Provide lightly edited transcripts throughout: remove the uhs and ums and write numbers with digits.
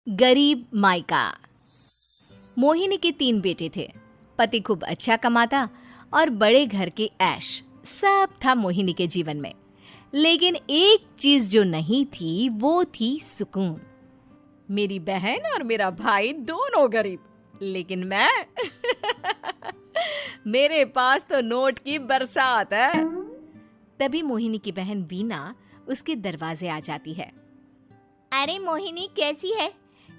गरीब मायका। मोहिनी के 3 बेटे थे। पति खूब अच्छा कमाता और बड़े घर के ऐश सब था मोहिनी के जीवन में। लेकिन एक चीज जो नहीं थी वो थी सुकून। मेरी बहन और मेरा भाई दोनों गरीब, लेकिन मैं मेरे पास तो नोट की बरसात है। तभी मोहिनी की बहन वीना उसके दरवाजे आ जाती है। अरे मोहिनी, कैसी है?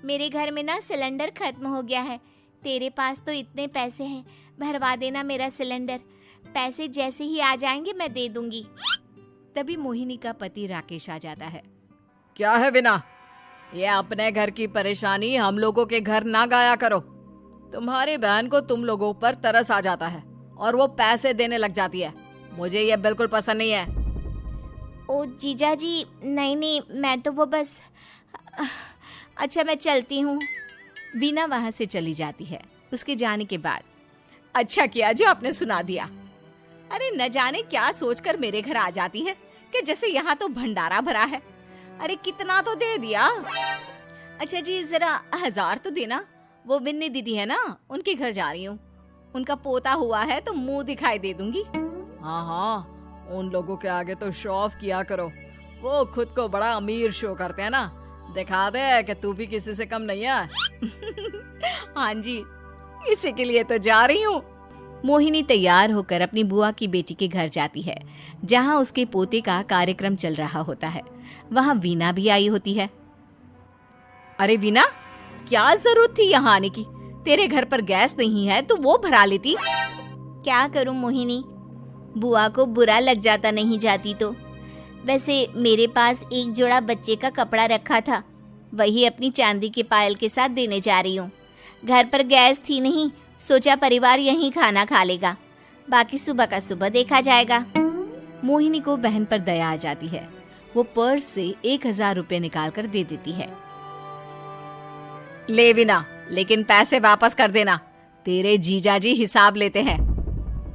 मेरे घर में ना सिलेंडर खत्म हो गया है। तेरे पास तो इतने पैसे हैं, भरवा देना मेरा सिलेंडर। पैसे जैसे ही आ जाएंगे मैं दे दूंगी। तभी मोहिनी का पति राकेश आ जाता है। क्या है विना, ये अपने घर की परेशानी हम लोगों के घर ना गाया करो। तुम्हारी बहन को तुम लोगों पर तरस आ जाता है और वो पैसे देने लग जाती है। मुझे ये बिल्कुल पसंद नहीं है। ओ जीजा जी, नहीं, मैं तो वो बस अच्छा, मैं चलती हूँ। वीना वहां से चली जाती है। उसके जाने के बाद अच्छा किया जो आपने सुना दिया। अरे न जाने क्या सोचकर मेरे घर आ जाती है कि जैसे यहाँ तो भंडारा भरा है। अरे कितना तो दे दिया। अच्छा जी, जरा 1000 तो देना। वो बिन्नी दीदी है ना, उनके घर जा रही हूँ। उनका पोता हुआ है तो मुंह दिखाई दे दूंगी। हाँ, उन लोगों के आगे तो शो ऑफ किया करो। वो खुद को बड़ा अमीर शो करते हैं ना, दिखा दे कि तू भी किसी से कम नहीं है। हाँ जी, इसी के लिए तो जा रही हूँ। मोहिनी तैयार होकर अपनी बुआ की बेटी के घर जाती है, जहाँ उसके पोते का कार्यक्रम चल रहा होता है। वहाँ वीना भी आई होती है। अरे वीना, क्या जरूरत थी यहाँ आने की? तेरे घर पर गैस नहीं है तो वो भरा लेती। क्या करूं मोहिनी, बुआ को बुरा लग जाता नहीं जाती तो। वैसे मेरे पास एक जोड़ा बच्चे का कपड़ा रखा था, वही अपनी चांदी के पायल के साथ देने जा रही हूँ। घर पर गैस थी नहीं, सोचा परिवार यहीं खाना खा लेगा, बाकी सुबह का सुबह देखा जाएगा। मोहिनी को बहन पर दया आ जाती है। वो पर्स से 1000 रुपए निकाल कर दे देती है। ले विना, लेकिन पैसे वापस कर देना, तेरे जीजाजी हिसाब लेते हैं।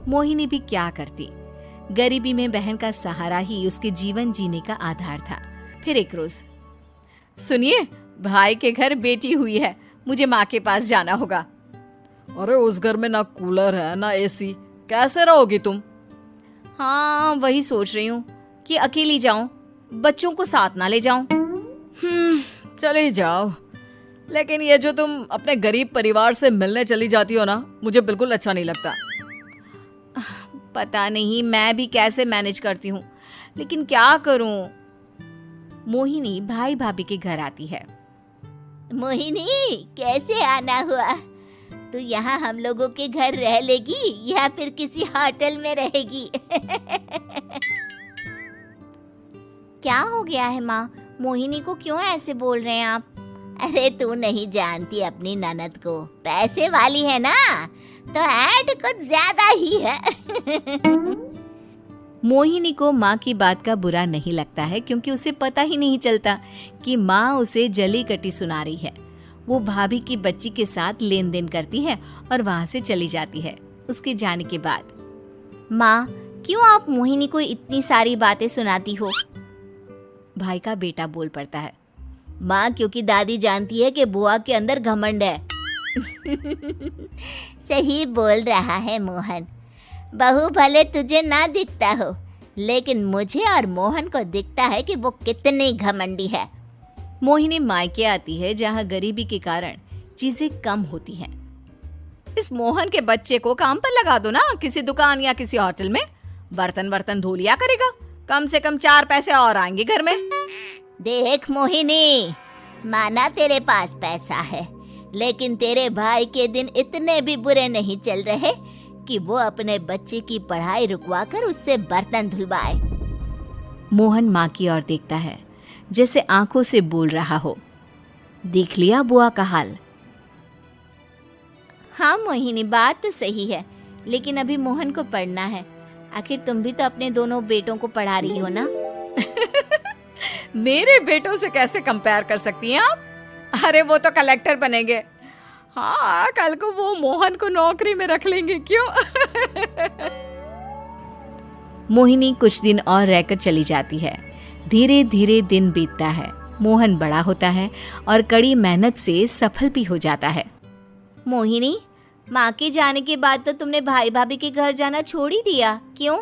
मोहिनी भी क्या करती, गरीबी में बहन का सहारा ही उसके जीवन जीने का आधार था। फिर एक रोज, सुनिए, भाई के घर बेटी हुई है, मुझे माँ के पास जाना होगा। अरे उस घर में ना कूलर है ना एसी, कैसे रहोगी तुम? हाँ, वही सोच रही हूँ कि अकेली जाऊं, बच्चों को साथ ना ले जाऊं। चली जाओ, लेकिन ये जो तुम अपने गरीब परिवार से मिलने चली जाती हो ना, मुझे बिल्कुल अच्छा नहीं लगता। पता नहीं मैं भी कैसे मैनेज करती हूँ, लेकिन क्या करूँ। मोहिनी भाई भाभी के घर आती है। मोहिनी, कैसे आना हुआ? तू यहाँ हम लोगों के घर रह लेगी या फिर किसी होटल में रहेगी? क्या हो गया है माँ? मोहिनी को क्यों ऐसे बोल रहे हैं आप? अरे तू नहीं जानती अपनी ननद को, पैसे वाली है ना, तो ऐड कुछ ज्यादा ही है। मोहिनी को माँ की बात का बुरा नहीं लगता है, क्योंकि उसे पता ही नहीं चलता कि माँ उसे जली कटी सुना रही है। वो भाभी की बच्ची के साथ लेन देन करती है और वहाँ से चली जाती है। उसके जाने के बाद, माँ, क्यों आप मोहिनी को इतनी सारी बातें सुनाती हो? भाई का बेटा बोल पड़ता है। माँ, क्योंकि दादी जानती है कि बुआ के अंदर घमंड है। सही बोल रहा है मोहन। बहू भले तुझे ना दिखता हो, लेकिन मुझे और मोहन को दिखता है कि वो कितनी घमंडी है। मोहिनी मायके आती है, जहाँ गरीबी के कारण चीजें कम होती हैं। इस मोहन के बच्चे को काम पर लगा दो ना, किसी दुकान या किसी होटल में। बर्तन धो लिया करेगा, कम से कम 4 पैसे और आएंगे घर में। देख मोहिनी, माना तेरे पास पैसा है, लेकिन तेरे भाई के दिन इतने भी बुरे नहीं चल रहे कि वो अपने बच्चे की पढ़ाई रुकवाकर उससे बर्तन धुलवाए। मोहन माँ की ओर देखता है, जैसे आंखों से बोल रहा हो, देख लिया बुआ का हाल। हाँ मोहिनी, बात तो सही है, लेकिन अभी मोहन को पढ़ना है। आखिर तुम भी तो अपने दोनों बेटों को पढ़ा रही हो ना। मेरे बेटों से कैसे कंपेयर कर सकती हैं आप? अरे वो तो कलेक्टर बनेंगे। हाँ, कल को वो मोहन को नौकरी में रख लेंगे, क्यों? मोहिनी कुछ दिन और रहकर चली जाती है। धीरे धीरे दिन बीतता है। मोहन बड़ा होता है और कड़ी मेहनत से सफल भी हो जाता है। मोहिनी, माँ के जाने के बाद तो तुमने भाई भाभी के घर जाना छोड़ ही दिया, क्यों?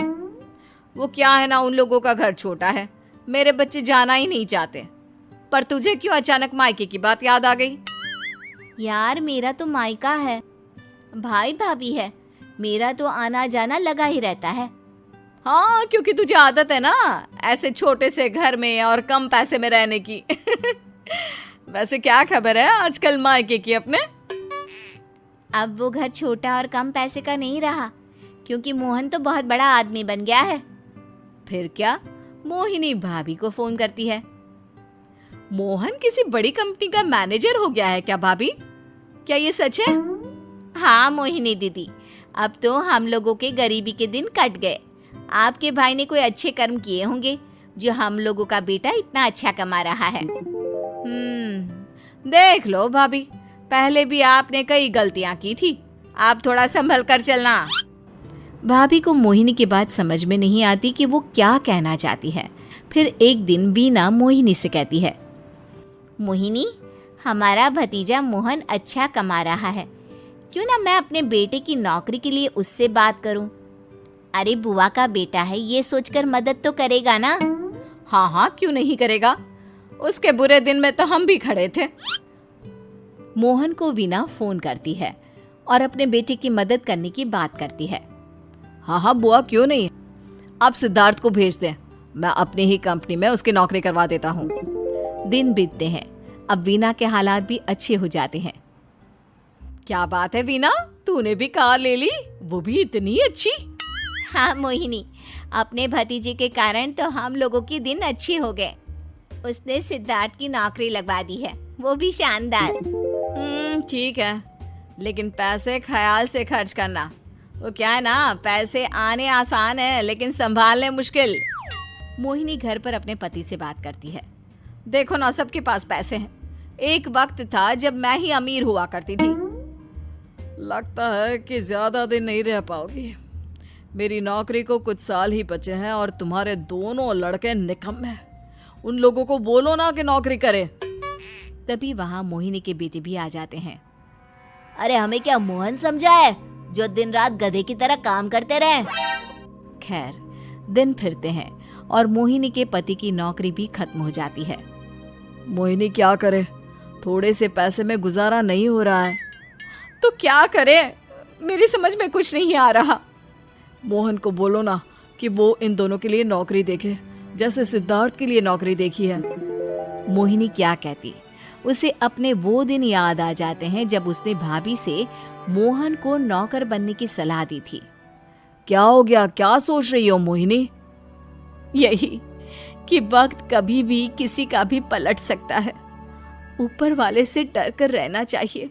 वो क्या है ना, उन लोगों का घर छोटा है, मेरे बच्चे जाना ही नहीं चाहते। पर तुझे क्यों अचानक मायके की बात याद आ गई? यार, मेरा तो मायका है, भाई भाभी है, मेरा तो आना जाना लगा ही रहता है। हाँ, क्योंकि तुझे आदत है ना ऐसे छोटे से घर में और कम पैसे में रहने की। वैसे क्या खबर है आजकल मायके की अपने? अब वो घर छोटा और कम पैसे का नहीं रहा, क्योंकि मोहन तो बहुत बड़ा आदमी बन गया है। फिर क्या? मोहिनी भाभी को फोन करती है। मोहन किसी बड़ी कंपनी का मैनेजर हो गया है क्या भाभी? क्या ये सच है? हाँ मोहिनी दीदी, अब तो हम लोगों के गरीबी के दिन कट गए। आपके भाई ने कोई अच्छे कर्म किए होंगे, जो हम लोगों का बेटा इतना अच्छा कमा रहा है। देख लो भाभी, पहले भी आपने कई गलतियां की थी, आप थोड़ा संभल कर चलना। भाभी को मोहिनी की बात समझ में नहीं आती कि वो क्या कहना चाहती है। फिर एक दिन वीना मोहिनी से कहती है, मोहिनी, हमारा भतीजा मोहन अच्छा कमा रहा है, क्यों ना मैं अपने बेटे की नौकरी के लिए उससे बात करूं? अरे बुआ का बेटा है, ये सोचकर मदद तो करेगा ना? हाँ हाँ, क्यों नहीं करेगा, उसके बुरे दिन में तो हम भी खड़े थे। मोहन को वीना फोन करती है और अपने बेटे की मदद करने की बात करती है। हाँ हाँ बुआ, क्यों नहीं, आप सिद्धार्थ को भेज दें, मैं अपनी ही कंपनी में उसकी नौकरी करवा देता हूँ। दिन बीतते हैं, अब वीना के हालात भी अच्छे हो जाते हैं। क्या बात है वीना, तूने भी कार ले ली, वो भी इतनी अच्छी? हाँ मोहिनी, अपने भतीजे के कारण तो हम लोगों के दिन अच्छे हो गए। उसने सिद्धार्थ की नौकरी लगवा दी है, वो भी शानदार। ठीक है, लेकिन पैसे ख्याल से खर्च करना। वो क्या है ना, पैसे आने आसान है लेकिन संभालने मुश्किल। मोहिनी घर पर अपने पति से बात करती है। देखो ना, सबके पास पैसे हैं, एक वक्त था जब मैं ही अमीर हुआ करती थी। लगता है कि ज्यादा दिन नहीं रह पाओगी, मेरी नौकरी को कुछ साल ही बचे हैं और तुम्हारे दोनों लड़के निकम्मे हैं। उन लोगों को बोलो ना कि नौकरी करे। तभी वहां मोहिनी के बेटे भी आ जाते हैं। अरे हमें क्या मोहन समझा है, जो दिन रात गधे की तरह काम करते रहे? खैर, दिन फिरते हैं और मोहिनी के पति की नौकरी भी खत्म हो जाती है। मोहिनी क्या करे, थोड़े से पैसे में गुजारा नहीं हो रहा है। तो क्या करे, मेरी समझ में कुछ नहीं आ रहा। मोहन को बोलो ना कि वो इन दोनों के लिए नौकरी देखे, जैसे सिद्धार्थ के लिए नौकरी देखी है। मोहिनी क्या कहती, उसे अपने वो दिन याद आ जाते हैं जब उसने भाभी से मोहन को नौकर बनने की सलाह दी थी। क्या हो गया, क्या सोच रही हो मोहिनी? यही कि वक्त कभी भी किसी का भी पलट सकता है, ऊपर वाले से डर कर रहना चाहिए।